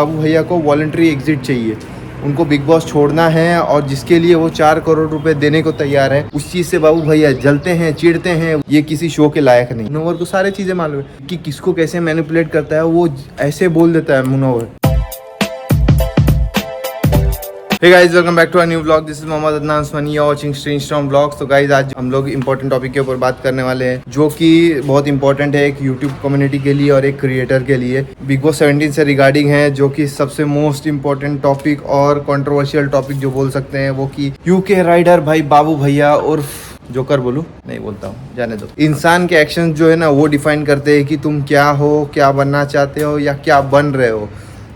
बाबू भैया को voluntary exit चाहिए, उनको बिग बॉस छोड़ना है और जिसके लिए वो 4 करोड़ रुपए देने को तैयार है। उस चीज़ से बाबू भैया जलते हैं, चिढ़ते हैं। ये किसी शो के लायक नहीं। मुनव्वर को सारी चीज़ें मालूम है कि किसको कैसे मैनिपुलेट करता है, वो ऐसे बोल देता है Munawwar. Hey guys, welcome back to our new vlog. This is Mohammad Adnan Usmani, you're watching Strange Storm Vlogs। तो गाइज आज हम लोग इंपॉर्टेंट टॉपिक के ऊपर बात करने वाले हैं जो कि बहुत इंपॉर्टेंट है एक यूट्यूब कम्युनिटी के लिए और एक क्रिएटर के लिए। बिग बॉस 17 से रिगार्डिंग है, जो कि सबसे मोस्ट इंपॉर्टेंट टॉपिक और कंट्रोवर्शियल टॉपिक जो बोल सकते हैं, वो कि यूके राइडर भाई बाबू भैया और जोकर बोलूं नहीं बोलता हूँ, जाने दो। इंसान के एक्शंस जो है ना, वो डिफाइन करते हैं कि तुम क्या हो, क्या बनना चाहते हो या क्या बन रहे हो।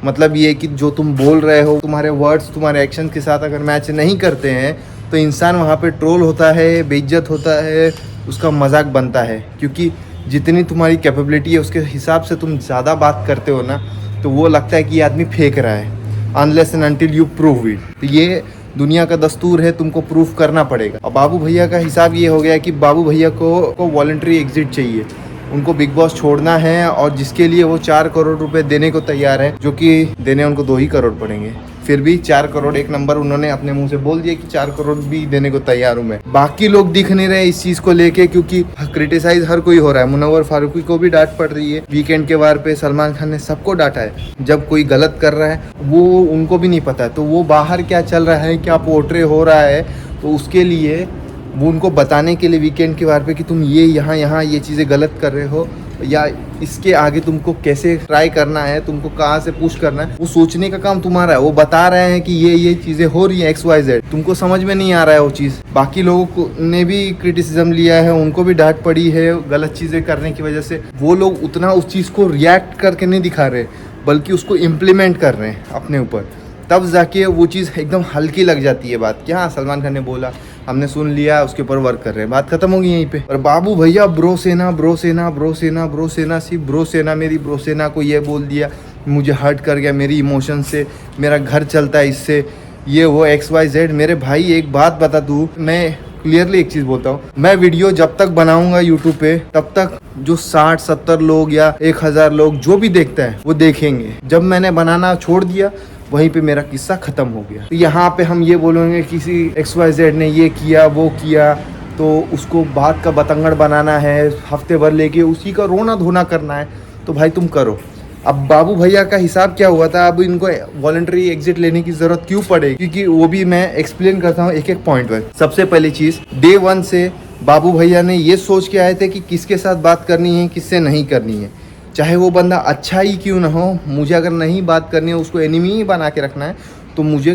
मतलब ये कि जो तुम बोल रहे हो, तुम्हारे वर्ड्स तुम्हारे एक्शन के साथ अगर मैच नहीं करते हैं तो इंसान वहाँ पे ट्रोल होता है, बेइज्जत होता है, उसका मजाक बनता है। क्योंकि जितनी तुम्हारी कैपेबिलिटी है उसके हिसाब से तुम ज़्यादा बात करते हो ना, तो वो लगता है कि ये आदमी फेंक रहा है, unless and until you prove it. तो ये दुनिया का दस्तूर है, तुमको प्रूफ करना पड़ेगा। और बाबू भैया का हिसाब ये हो गया कि बाबू भैया को वॉलंटरी एग्जिट चाहिए, उनको बिग बॉस छोड़ना है और जिसके लिए वो 4 करोड़ रुपए देने को तैयार है, जो कि देने उनको 2 ही करोड़ पड़ेंगे। फिर भी 4 करोड़ एक नंबर उन्होंने अपने मुंह से बोल दिया कि 4 करोड़ भी देने को तैयार हूँ मैं। बाकी लोग दिख नहीं रहे इस चीज को लेके, क्योंकि क्रिटिसाइज हर कोई हो रहा है। मुनव्वर फारूकी को भी डांट पड़ रही है, वीकेंड के वार पे सलमान खान ने सबको डांटा है। जब कोई गलत कर रहा है वो उनको भी नहीं पता है, तो वो बाहर क्या चल रहा है, क्या पोर्ट्रे हो रहा है, तो उसके लिए वो उनको बताने के लिए वीकेंड के वार पे कि तुम ये यहाँ ये चीज़ें गलत कर रहे हो, या इसके आगे तुमको कैसे ट्राई करना है, तुमको कहाँ से पुश करना है, वो सोचने का काम तुम्हारा है। वो बता रहे हैं कि ये चीज़ें हो रही है XYZ, तुमको समझ में नहीं आ रहा है वो चीज़। बाकी लोगों को ने भी क्रिटिसिज्म लिया है, उनको भी डांट पड़ी है गलत चीज़ें करने की वजह से। वो लोग उतना उस चीज़ को रिएक्ट करके नहीं दिखा रहे, बल्कि उसको इम्प्लीमेंट कर रहे हैं अपने ऊपर। तब जाके वो चीज़ एकदम हल्की लग जाती है बात कि हाँ सलमान खान ने बोला, हमने सुन लिया, उसके ऊपर वर्क कर रहे हैं, बात खत्म होगी यहीं पे। और बाबू भैया ब्रो सेना ब्रो सेना ब्रो सेना ब्रो सेना, सिर्फ ब्रो सेना, मेरी ब्रो सेना को ये बोल दिया, मुझे हर्ट कर गया मेरी इमोशन से, मेरा घर चलता है इससे, ये वो XYZ। मेरे भाई एक बात बता दूँ, मैं क्लियरली एक चीज़ बोलता हूँ, मैं वीडियो जब तक बनाऊंगा यूट्यूब पे तब तक जो 60-70 लोग या 1000 लोग जो भी देखते हैं वो देखेंगे। जब मैंने बनाना छोड़ दिया वहीं पे मेरा किस्सा ख़त्म हो गया। तो यहाँ पे हम ये बोलेंगे किसी XYZ ने ये किया वो किया, तो उसको बात का बतंगड़ बनाना है, हफ्ते भर लेके उसी का रोना धोना करना है, तो भाई तुम करो। अब बाबू भैया का हिसाब क्या हुआ था, अब इनको वॉलंटरी एग्जिट लेने की ज़रूरत क्यों पड़ेगी, क्योंकि वो भी मैं एक्सप्लेन करता हूँ एक एक पॉइंट पर। सबसे पहली चीज़, डे 1 से बाबू भैया ने ये सोच के आए थे कि किसके साथ बात करनी है, किससे नहीं करनी है। चाहे वो बंदा अच्छा ही क्यों ना हो, मुझे अगर नहीं बात करनी है, उसको एनिमी ही बना के रखना है, तो मुझे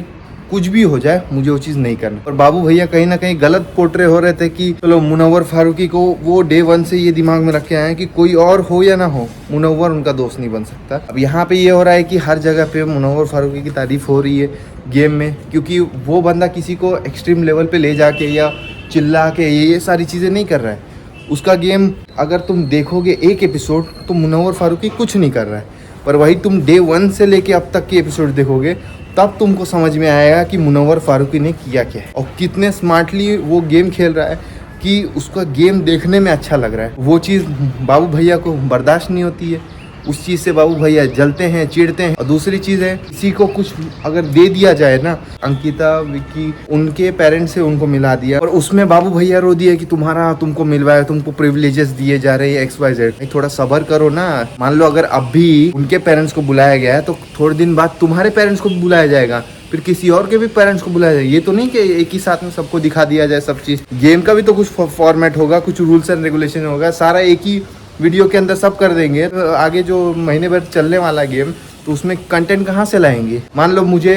कुछ भी हो जाए मुझे वो चीज़ नहीं करना। और बाबू भैया कहीं ना कहीं गलत पोर्ट्रे हो रहे थे कि चलो मुनव्वर फारूकी को वो डे 1 से ये दिमाग में रख के आए हैं कि कोई और हो या ना हो, मुनव्वर उनका दोस्त नहीं बन सकता। अब यहाँ पे ये हो रहा है कि हर जगह पे मुनव्वर फारूकी की तारीफ हो रही है गेम में, क्योंकि वो बंदा किसी को एक्सट्रीम लेवल पे ले जाके या चिल्ला के ये सारी चीज़ें नहीं कर रहा है। उसका गेम अगर तुम देखोगे एक एपिसोड, तो मुनव्वर फारूकी कुछ नहीं कर रहा है, पर वही तुम डे 1 से लेके अब तक के एपिसोड देखोगे तब तुमको समझ में आएगा कि मुनव्वर फारूकी ने किया क्या है और कितने स्मार्टली वो गेम खेल रहा है, कि उसका गेम देखने में अच्छा लग रहा है। वो चीज़ बाबू भैया को बर्दाश्त नहीं होती है, उस चीज़ से बाबू भैया जलते हैं, चिढ़ते हैं। और दूसरी चीज़ है, किसी को कुछ अगर दे दिया जाए ना, अंकिता, विक्की, उनके पेरेंट्स से उनको मिला दिया और उसमें बाबू भैया रो दिया कि तुमको मिलवाया, तुमको प्रिविलेजेस दिए जा रहे हैं XYZ। थोड़ा सब्र करो ना। मान लो अगर अब भी उनके पेरेंट्स को बुलाया गया है, तो थोड़े दिन बाद तुम्हारे पेरेंट्स को भी बुलाया जाएगा, फिर किसी और के भी पेरेंट्स को बुलाया जाएगा। ये तो नहीं कि एक ही साथ में सबको दिखा दिया जाए सब चीज़। गेम का भी तो कुछ फॉर्मेट होगा, कुछ रूल्स एंड रेगुलेशन होगा, सारा एक ही वीडियो के अंदर सब कर देंगे। तो आगे जो महीने भर चलने वाला गेम, तो उसमें कंटेंट कहाँ से लाएंगे। मान लो मुझे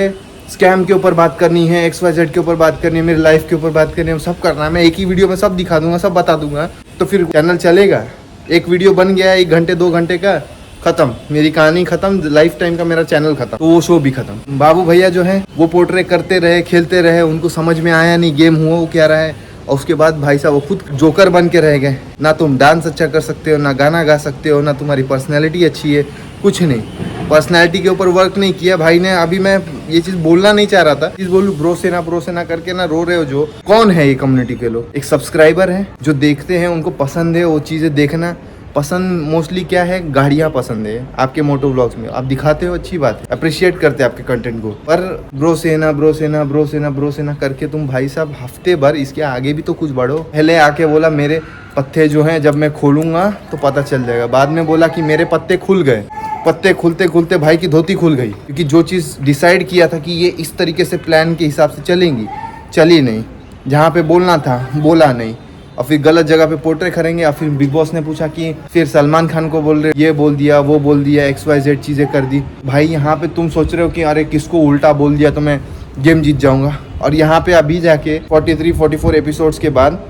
स्कैम के ऊपर बात करनी है, XYZ के ऊपर बात करनी है, मेरी लाइफ के ऊपर बात करनी है, सब करना है, मैं एक ही वीडियो में सब दिखा दूंगा, सब बता दूंगा, तो फिर चैनल चलेगा। एक वीडियो बन गया 1 घंटे 2 घंटे का, खत्म, मेरी कहानी खत्म, लाइफ टाइम का मेरा चैनल खत्म, तो वो शो भी खत्म। बाबू भैया जो है वो पोर्ट्रे करते रहे, खेलते रहे, उनको समझ में आया नहीं गेम हुआ वो क्या रहा है। और उसके बाद भाई साहब वो खुद जोकर बन के रह गए। ना तुम डांस अच्छा कर सकते हो, ना गाना गा सकते हो, ना तुम्हारी पर्सनैलिटी अच्छी है, कुछ नहीं। पर्सनैलिटी के ऊपर वर्क नहीं किया भाई ने। अभी मैं ये चीज़ बोलना नहीं चाह रहा था, चीज़ बोलूँ ब्रो सेना करके ना रो रहे हो। जो कौन है ये कम्युनिटी के लोग, एक सब्सक्राइबर है जो देखते हैं, उनको पसंद है वो चीज़ें देखना, पसंद मोस्टली क्या है, गाड़ियाँ पसंद है आपके मोटो व्लॉग्स में, आप दिखाते हो, अच्छी बात है, अप्रिशिएट करते हैं आपके कंटेंट को। पर ब्रो सेना करके तुम भाई साहब हफ्ते भर इसके आगे भी तो कुछ बढ़ो। पहले आके बोला मेरे पत्ते जो हैं जब मैं खोलूंगा तो पता चल जाएगा, बाद में बोला कि मेरे पत्ते खुल गए। पत्ते खुलते खुलते भाई की धोती खुल गई, क्योंकि जो चीज़ डिसाइड किया था कि ये इस तरीके से प्लान के हिसाब से चलेंगी, चली नहीं। जहाँ पे बोलना था बोला नहीं, और फिर गलत जगह पे पोर्ट्रे करेंगे। और फिर बिग बॉस ने पूछा कि फिर सलमान खान को बोल रहे, ये बोल दिया, वो बोल दिया, XYZ चीज़ें कर दी। भाई यहाँ पे तुम सोच रहे हो कि अरे किसको उल्टा बोल दिया तो मैं गेम जीत जाऊँगा। और यहाँ पे अभी जाके 43-44 एपिसोड्स के बाद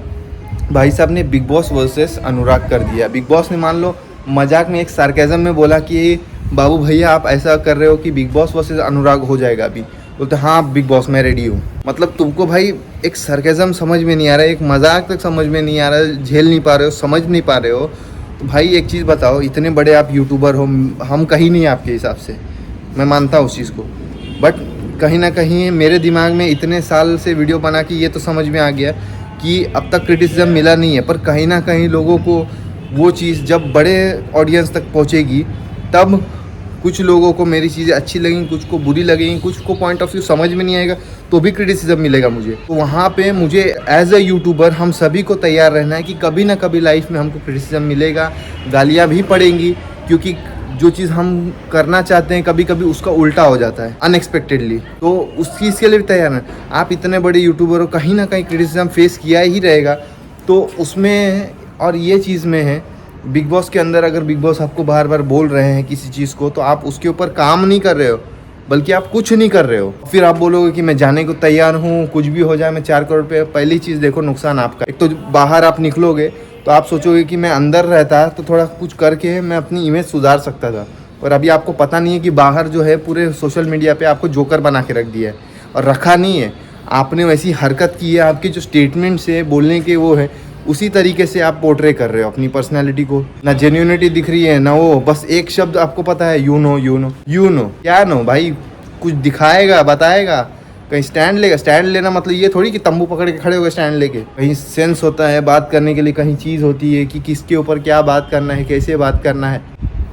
भाई साहब ने बिग बॉस वर्सेस अनुराग कर दिया। बिग बॉस ने मान लो मजाक में एक सार्केज़म में बोला कि बाबू भैया आप ऐसा कर रहे हो कि बिग बॉस वर्सेस अनुराग हो जाएगा अभी। बोलते हाँ बिग बॉस मैं रेडी हूँ। मतलब तुमको भाई एक सार्केज़म समझ में नहीं आ रहा है, एक मजाक तक समझ में नहीं आ रहा है, झेल नहीं पा रहे हो, समझ नहीं पा रहे हो। तो भाई एक चीज़ बताओ, इतने बड़े आप यूट्यूबर हो, हम कहीं नहीं आपके हिसाब से, मैं मानता हूँ उस चीज़ को, बट कहीं ना कहीं मेरे दिमाग में इतने साल से वीडियो बना के ये तो समझ में आ गया कि अब तक क्रिटिसिज्म मिला नहीं है, पर कहीं ना कहीं लोगों को वो चीज़ जब बड़े ऑडियंस तक पहुँचेगी तब कुछ लोगों को मेरी चीज़ें अच्छी लगेंगी, कुछ को बुरी लगेंगी, कुछ को पॉइंट ऑफ व्यू समझ में नहीं आएगा तो भी क्रिटिसिज्म मिलेगा मुझे। तो वहाँ पे मुझे एज अ यूट्यूबर हम सभी को तैयार रहना है कि कभी ना कभी लाइफ में हमको क्रिटिसिज्म मिलेगा, गालियाँ भी पड़ेंगी, क्योंकि जो चीज़ हम करना चाहते हैं कभी कभी उसका उल्टा हो जाता है अनएक्सपेक्टेडली। तो उस चीज़ के लिए भी तैयार है। आप इतने बड़े यूट्यूबर हो, कहीं ना कहीं क्रिटिसिज्म फेस किया ही रहेगा। तो उसमें और ये चीज़ में है, बिग बॉस के अंदर अगर बिग बॉस आपको बार बार बोल रहे हैं किसी चीज़ को, तो आप उसके ऊपर काम नहीं कर रहे हो, बल्कि आप कुछ नहीं कर रहे हो। फिर आप बोलोगे कि मैं जाने को तैयार हूँ, कुछ भी हो जाए मैं 4 करोड़ पे। पहली चीज़ देखो, नुकसान आपका। एक तो बाहर आप निकलोगे तो आप सोचोगे कि मैं अंदर रहता तो थोड़ा कुछ करके मैं अपनी इमेज सुधार सकता था, और अभी आपको पता नहीं है कि बाहर जो है पूरे सोशल मीडिया पे आपको जोकर बना के रख दिया है, और रखा नहीं है, आपने वैसी हरकत की है, आपके जो स्टेटमेंट्स है बोलने के वो है, उसी तरीके से आप पोर्ट्रे कर रहे हो अपनी पर्सनालिटी को। ना जेन्युइनिटी दिख रही है ना वो, बस एक शब्द आपको पता है, यू नो। क्या नो भाई, कुछ दिखाएगा, बताएगा, कहीं स्टैंड लेगा। स्टैंड लेना मतलब ये थोड़ी कि तंबू पकड़ के खड़े हो गए स्टैंड लेके। कहीं सेंस होता है बात करने के लिए, कहीं चीज़ होती है कि किसके ऊपर क्या बात करना है, कैसे बात करना है,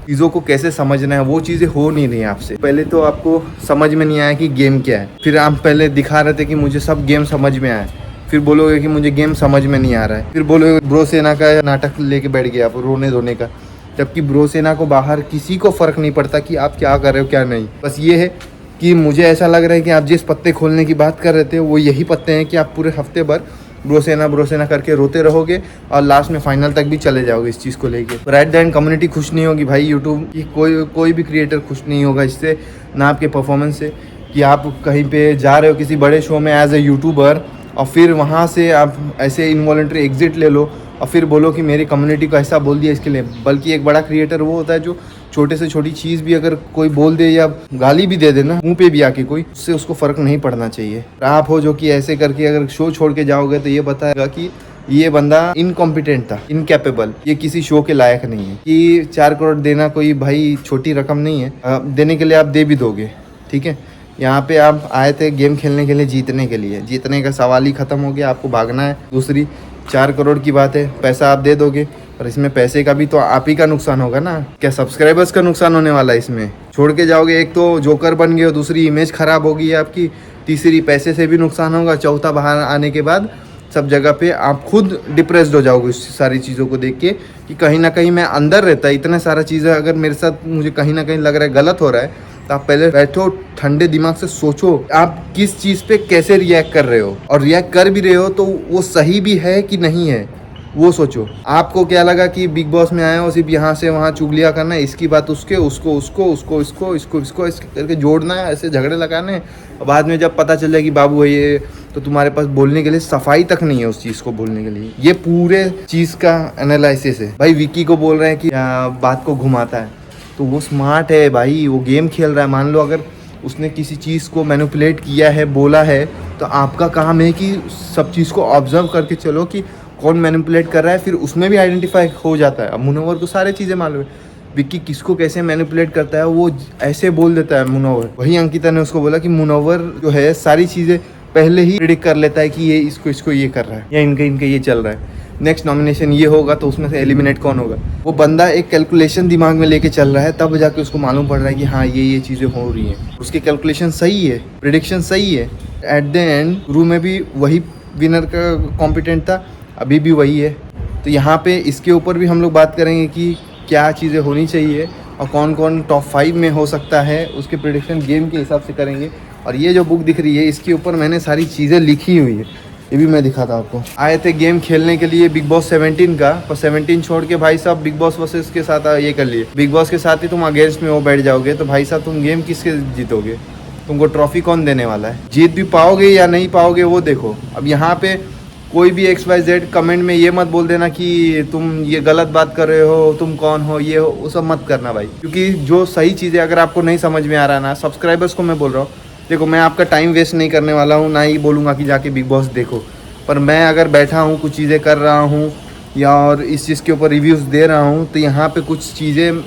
चीज़ों को कैसे समझना है। वो चीज़ें हो नहीं रही आपसे। पहले तो आपको समझ में नहीं आया कि गेम क्या है, फिर आप पहले दिखा रहे थे कि मुझे सब गेम समझ में आए, फिर बोलोगे कि मुझे गेम समझ में नहीं आ रहा है, फिर बोलोगे ब्रो सेना का नाटक लेके बैठ गया आप रोने धोने का। जबकि ब्रो सेना को बाहर किसी को फ़र्क नहीं पड़ता कि आप क्या कर रहे हो क्या नहीं। बस ये है कि मुझे ऐसा लग रहा है कि आप जिस पत्ते खोलने की बात कर रहे थे वो यही पत्ते हैं कि आप पूरे हफ्ते भर ब्रो सेना करके रोते रहोगे और लास्ट में फाइनल तक भी चले जाओगे इस चीज़ को लेके। पर एट द एंड कम्युनिटी खुश नहीं होगी भाई, यूट्यूब की कोई भी क्रिएटर खुश नहीं होगा इससे, ना आपके परफॉर्मेंस से। कि आप कहीं पे जा रहे हो किसी बड़े शो में एज ए यूट्यूबर, और फिर वहाँ से आप ऐसे इनवॉलंटरी एग्जिट ले लो और फिर बोलो कि मेरी कम्युनिटी को ऐसा बोल दिया इसके लिए। बल्कि एक बड़ा क्रिएटर वो होता है जो छोटे से छोटी चीज़ भी अगर कोई बोल दे या गाली भी दे देना मुंह पे भी आके कोई, उससे उसको फ़र्क नहीं पड़ना चाहिए। आप हो जो कि ऐसे करके अगर शो छोड़ के जाओगे तो ये बताएगा कि ये बंदा इनकॉम्पिटेंट था, इनकैपेबल, ये किसी शो के लायक नहीं है। कि 4 करोड़ देना कोई भाई छोटी रकम नहीं है, देने के लिए आप दे भी दोगे, ठीक है। यहाँ पे आप आए थे गेम खेलने के लिए, जीतने के लिए, जीतने का सवाल ही ख़त्म हो गया, आपको भागना है। दूसरी 4 करोड़ की बात है, पैसा आप दे दोगे, पर इसमें पैसे का भी तो आप ही का नुकसान होगा ना, क्या सब्सक्राइबर्स का नुकसान होने वाला है इसमें। छोड़ के जाओगे, एक तो जोकर बन गए हो, दूसरी इमेज ख़राब होगी आपकी, तीसरी पैसे से भी नुकसान होगा, चौथा बाहर आने के बाद सब जगह पे आप खुद डिप्रेस्ड हो जाओगे इस सारी चीज़ों को देख के कि कहीं ना कहीं मैं अंदर रहता, इतना सारा चीज़ें अगर मेरे साथ मुझे कहीं ना कहीं लग रहा है गलत हो रहा है, तो आप पहले बैठो, ठंडे दिमाग से सोचो आप किस चीज़ पे कैसे रिएक्ट कर रहे हो, और रिएक्ट कर भी रहे हो तो वो सही भी है कि नहीं है, वो सोचो। आपको क्या लगा कि बिग बॉस में आए हो सिर्फ यहाँ से वहाँ चुगलियाँ करना है, इसकी बात उसके, उसको इसको करके जोड़ना है, ऐसे झगड़े लगाने हैं। और बाद में जब पता चल जाए कि बाबू है ये, तो तुम्हारे पास बोलने के लिए सफाई तक नहीं है उस चीज़ को बोलने के लिए। ये पूरे चीज़ का एनालिसिस है भाई। विक्की को बोल रहे हैं कि बात को घुमाता है, तो वो स्मार्ट है भाई, वो गेम खेल रहा है। मान लो अगर उसने किसी चीज़ को मैनिपुलेट किया है, बोला है, तो आपका काम है कि सब चीज़ को ऑब्जर्व करके चलो कि कौन मैनिपुलेट कर रहा है, फिर उसमें भी आइडेंटिफाई हो जाता है। अब मुनव्वर को सारी चीज़ें मालूम है, विक्की किसको कैसे मैनिपुलेट करता है वो ऐसे बोल देता है मुनव्वर। वही अंकिता ने उसको बोला कि मुनव्वर जो है सारी चीज़ें पहले ही प्रिडिक्ट कर लेता है कि ये इसको ये कर रहा है या इनका ये चल रहा है। नेक्स्ट नॉमिनेशन ये होगा तो उसमें से एलिमिनेट कौन होगा। वो बंदा एक कैलकुलेशन दिमाग में लेके चल रहा है, तब जाके उसको मालूम पड़ रहा है कि हाँ ये चीज़ें हो रही हैं। उसकी कैलकुलेशन सही है, प्रिडिक्शन सही है। एट द एंड शुरू में भी वही विनर का कॉम्पिटेंट था, अभी भी वही है। तो यहाँ पे इसके ऊपर भी हम लोग बात करेंगे कि क्या चीज़ें होनी चाहिए और कौन कौन टॉप 5 में हो सकता है, उसके प्रिडिक्शन गेम के हिसाब से करेंगे। और ये जो बुक दिख रही है इसके ऊपर मैंने सारी चीज़ें लिखी हुई है, ये भी मैं दिखाता हूँ आपको। आए थे गेम खेलने के लिए बिग बॉस 17 का, पर 17 छोड़ के भाई साहब बिग बॉस वर्सेस के साथ ये कर लिए। बिग बॉस के साथ ही तुम अगेंस्ट में वो बैठ जाओगे तो भाई साहब तुम गेम किसके जीतोगे, तुमको ट्रॉफी कौन देने वाला है। जीत भी पाओगे या नहीं पाओगे वो देखो। अब यहाँ पे कोई भी XYZ कमेंट में ये मत बोल देना कि तुम ये गलत बात कर रहे हो, तुम कौन हो, ये हो, वो सब मत करना भाई। क्योंकि जो सही चीज़ें अगर आपको नहीं समझ में आ रहा ना, सब्सक्राइबर्स को मैं बोल रहा हूँ, देखो मैं आपका टाइम वेस्ट नहीं करने वाला हूँ, ना ही बोलूँगा कि जाके बिग बॉस देखो। पर मैं अगर बैठा हूँ, कुछ चीज़ें कर रहा हूँ या और इस चीज़ के ऊपर रिव्यूज़ दे रहा हूँ, तो यहाँ पे कुछ चीज़ें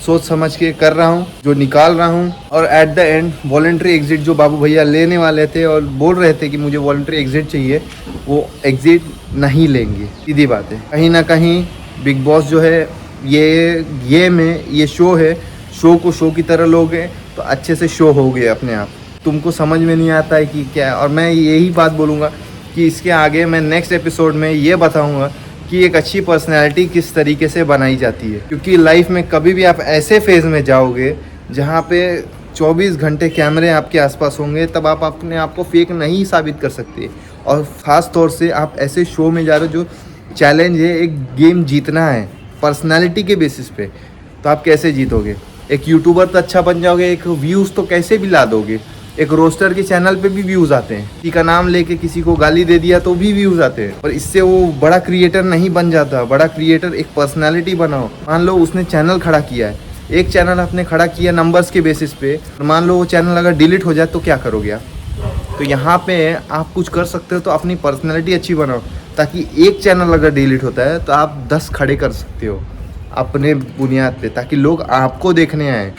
सोच समझ के कर रहा हूँ, जो निकाल रहा हूँ। और at the end voluntary exit जो बाबू भैया लेने वाले थे और बोल रहे थे कि मुझे वॉलंटरी एग्जिट चाहिए, वो एग्जिट नहीं लेंगे। सीधी बात है। कहीं ना कहीं बिग बॉस जो है ये गेम है, ये शो है, शो को शो की तरह लोगे तो अच्छे से शो हो गए अपने आप। तुमको समझ में नहीं आता है कि क्या है। और मैं यही बात बोलूँगा कि इसके आगे मैं नेक्स्ट एपिसोड में ये बताऊँगा कि एक अच्छी पर्सनैलिटी किस तरीके से बनाई जाती है। क्योंकि लाइफ में कभी भी आप ऐसे फेज़ में जाओगे जहाँ पे 24 घंटे कैमरे आपके आसपास होंगे, तब आप अपने आप को फेक नहीं साबित कर सकते। और ख़ास तौर से आप ऐसे शो में जा रहे हो जो चैलेंज है, एक गेम जीतना है पर्सनैलिटी के बेसिस पे, तो आप कैसे जीतोगे। एक यूट्यूबर तो अच्छा बन जाओगे, एक व्यूज़ तो कैसे भी ला दोगे। एक रोस्टर के चैनल पे भी व्यूज़ आते हैं, किसी का नाम लेके किसी को गाली दे दिया तो भी व्यूज़ आते हैं। पर इससे वो बड़ा क्रिएटर नहीं बन जाता। बड़ा क्रिएटर एक पर्सनालिटी बनाओ। मान लो उसने चैनल खड़ा किया है, एक चैनल आपने खड़ा किया नंबर्स के बेसिस पे, मान लो वो चैनल अगर डिलीट हो जाए तो क्या करोगे आप। तो यहाँ पे आप कुछ कर सकते हो तो अपनी पर्सनैलिटी अच्छी बनाओ, ताकि एक चैनल अगर डिलीट होता है तो आप 10 खड़े कर सकते हो अपने बुनियाद पे, ताकि लोग आपको देखने आए,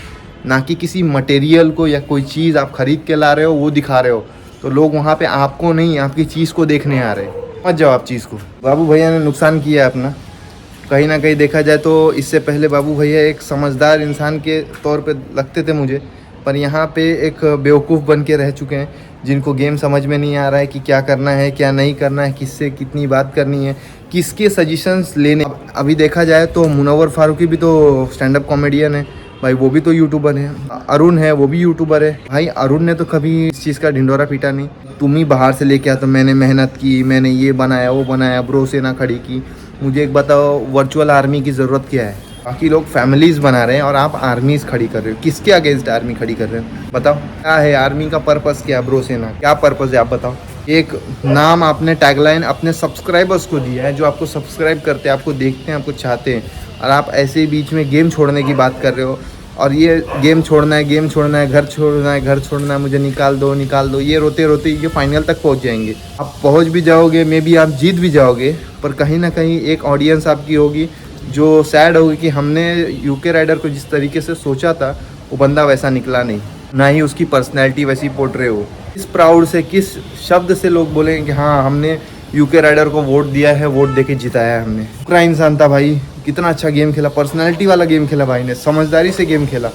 ना कि किसी मटेरियल को या कोई चीज़ आप खरीद के ला रहे हो वो दिखा रहे हो। तो लोग वहाँ पे आपको नहीं, आपकी चीज़ को देखने आ रहे हैं। मत जाओ आप चीज़ को। बाबू भैया ने नुकसान किया है अपना, कहीं ना कहीं देखा जाए तो। इससे पहले बाबू भैया एक समझदार इंसान के तौर पे लगते थे मुझे, पर यहाँ पे एक बेवकूफ़ बन के रह चुके हैं, जिनको गेम समझ में नहीं आ रहा है कि क्या करना है क्या नहीं करना है, किससे कितनी बात करनी है, किसके सजेशंस लेने। अभी देखा जाए तो मुनव्वर फारूकी भी तो स्टैंड अप कॉमेडियन है भाई, वो भी तो यूट्यूबर है। अरुण है, वो भी यूट्यूबर है भाई। अरुण ने तो कभी इस चीज़ का ढिंडोरा पीटा नहीं। तुम ही बाहर से लेके आता, मैंने मेहनत की, मैंने ये बनाया वो बनाया, ब्रो से ना खड़ी की। मुझे एक बताओ, वर्चुअल आर्मी की ज़रूरत क्या है। बाकी लोग फैमिलीज़ बना रहे हैं और आप आर्मीज़ खड़ी कर रहे हो। किसके अगेंस्ट आर्मी खड़ी कर रहे हो बताओ। क्या है आर्मी का पर्पज़, क्या ब्रो सेना, क्या पर्पज़ है आप बताओ। एक नाम आपने टैगलाइन अपने सब्सक्राइबर्स को दिया है, जो आपको सब्सक्राइब करते हैं, आपको देखते हैं, आपको चाहते हैं, और आप ऐसे ही बीच में गेम छोड़ने की बात कर रहे हो। और ये गेम छोड़ना है, गेम छोड़ना है, घर छोड़ना है, घर छोड़ना है, मुझे निकाल दो निकाल दो, ये रोते रोते ये फाइनल तक पहुंच जाएंगे। आप पहुंच भी जाओगे, मे बी आप जीत भी जाओगे, पर कहीं ना कहीं एक ऑडियंस आपकी होगी जो सैड होगी कि हमने यूके राइडर को जिस तरीके से सोचा था वो बंदा वैसा निकला नहीं, ना ही उसकी पर्सनैलिटी वैसी पोर्ट्रे हो। किस प्राउड से, किस शब्द से लोग बोलेंगे कि हाँ हमने यूके राइडर को वोट दिया है, वोट देके जिताया है हमने। पूरा इंसान था भाई, कितना अच्छा गेम खेला, पर्सनैलिटी वाला गेम खेला भाई ने, समझदारी से गेम खेला।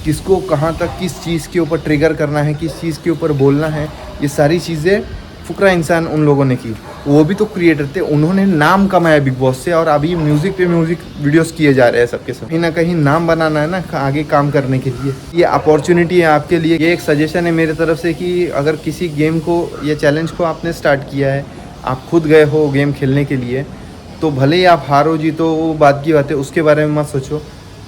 किसको कहाँ तक किस चीज़ के ऊपर ट्रिगर करना है, किस चीज़ के ऊपर बोलना है, ये सारी चीज़ें फुकरा इंसान उन लोगों ने की। वो भी तो क्रिएटर थे, उन्होंने नाम कमाया बिग बॉस से, और अभी म्यूज़िक पे म्यूज़िक वीडियोस किए जा रहे हैं सबके सब। कहीं ना कहीं नाम बनाना है ना आगे काम करने के लिए। ये अपॉर्चुनिटी है आपके लिए। ये एक सजेशन है मेरे तरफ से कि अगर किसी गेम को या चैलेंज को आपने स्टार्ट किया है, आप खुद गए हो गेम खेलने के लिए, तो भले ही आप हारो जीतो वो बात की बात है, उसके बारे में मत सोचो,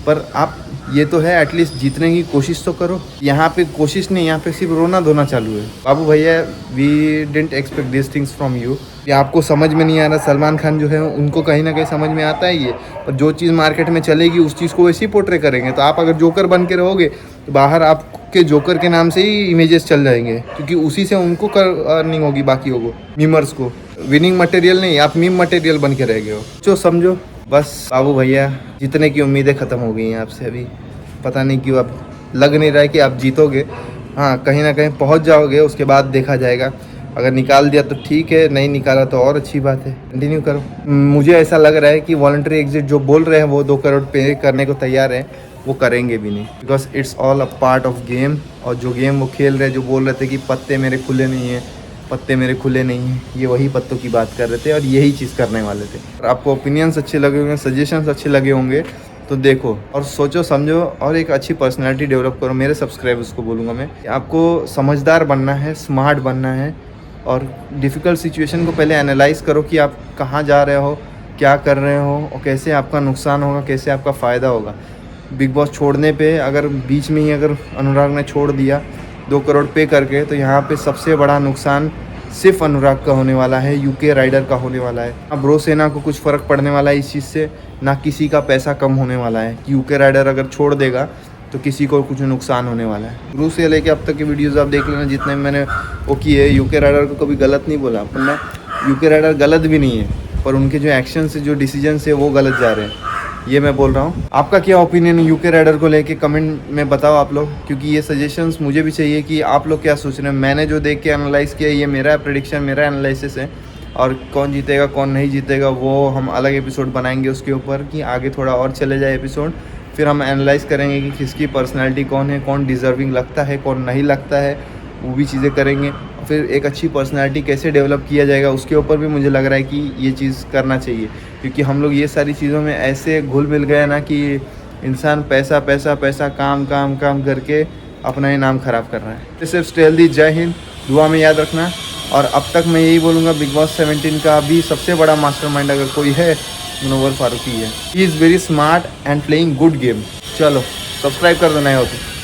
पर आप ये तो है एटलीस्ट जीतने की कोशिश तो करो। यहाँ पे कोशिश नहीं, यहाँ पे सिर्फ रोना धोना चालू है। बाबू भैया we didn't expect this things from you. ये आपको समझ में नहीं आ रहा। सलमान खान जो है उनको कहीं ना कहीं समझ में आता है ये, पर जो चीज़ मार्केट में चलेगी उस चीज़ को वैसे ही पोर्ट्रे करेंगे। तो आप अगर जोकर बन के रहोगे तो बाहर आपके जोकर के नाम से ही इमेजेस चल जाएंगे, क्योंकि उसी से उनको अर्निंग होगी, बाकी होगी मीमर्स को। विनिंग मटेरियल नहीं, आप मीम मटेरियल बन के रह गए हो। जो समझो बस बाबू भैया जीतने की उम्मीदें ख़त्म हो गई हैं आपसे। अभी पता नहीं क्यों अब लग नहीं रहा है कि आप जीतोगे। हाँ कहीं ना कहीं पहुंच जाओगे, उसके बाद देखा जाएगा। अगर निकाल दिया तो ठीक है, नहीं निकाला तो और अच्छी बात है, कंटिन्यू करो। मुझे ऐसा लग रहा है कि वॉलंटरी एग्जिट जो बोल रहे हैं वो 2 करोड़ पे करने को तैयार है, वो करेंगे भी नहीं, because it's all a part of game. और जो गेम वो खेल रहे, जो बोल रहे थे कि पत्ते मेरे खुले नहीं हैं, पत्ते मेरे खुले नहीं हैं, ये वही पत्तों की बात कर रहे थे और यही चीज़ करने वाले थे। और आपको ओपिनियंस अच्छे लगे होंगे, सजेशंस अच्छे लगे होंगे, तो देखो और सोचो समझो और एक अच्छी पर्सनालिटी डेवलप करो। मेरे सब्सक्राइबर्स को बोलूँगा मैं, आपको समझदार बनना है, स्मार्ट बनना है और डिफ़िकल्ट सिचुएशन को पहले एनालाइज़ करो कि आप कहाँ जा रहे हो, क्या कर रहे हो और कैसे आपका नुकसान होगा, कैसे आपका फ़ायदा होगा। बिग बॉस छोड़ने पे अगर बीच में ही अगर अनुराग ने छोड़ दिया 2 करोड़ पे करके, तो यहाँ पे सबसे बड़ा नुकसान सिर्फ अनुराग का होने वाला है, यूके राइडर का होने वाला है। अब ब्रो सेना को कुछ फ़र्क पड़ने वाला है इस चीज़ से, ना किसी का पैसा कम होने वाला है कि यूके राइडर अगर छोड़ देगा तो किसी को कुछ नुकसान होने वाला है। ब्रो से लेके अब तक की वीडियोज़ आप देख लेना जितने मैंने वो किए, यूके राइडर को कभी गलत नहीं बोला अपन ने, यूके राइडर गलत भी नहीं है, पर उनके जो एक्शन से जो डिसीजन है वो गलत जा रहे हैं, ये मैं बोल रहा हूँ। आपका क्या ओपिनियन है यूके राइडर को लेके, कमेंट में बताओ आप लोग, क्योंकि ये सजेशंस मुझे भी चाहिए कि आप लोग क्या सोच रहे हैं। मैंने जो देख के एनालाइज़ किया, ये मेरा प्रेडिक्शन, मेरा एनालिसिस है, और कौन जीतेगा कौन नहीं जीतेगा वो हम अलग एपिसोड बनाएंगे उसके ऊपर, कि आगे थोड़ा और चले जाए एपिसोड, फिर हम एनालाइज़ करेंगे कि किसकी पर्सनैलिटी कौन है, कौन डिज़र्विंग लगता है, कौन नहीं लगता है, वो भी चीज़ें करेंगे। फिर एक अच्छी पर्सनालिटी कैसे डेवलप किया जाएगा उसके ऊपर भी मुझे लग रहा है कि ये चीज़ करना चाहिए, क्योंकि हम लोग ये सारी चीज़ों में ऐसे घुल मिल गए ना कि इंसान पैसा पैसा पैसा काम काम काम करके अपना ही नाम ख़राब कर रहा है। सिर्फ स्टे हेल्दी, जय हिंद, दुआ में याद रखना। और अब तक मैं यही बोलूँगा, बिग बॉस 17 का भी सबसे बड़ा मास्टरमाइंड अगर कोई है, मुनव्वर फारूकी है। He is very smart and playing good game. चलो सब्सक्राइब कर दो नए हो तो।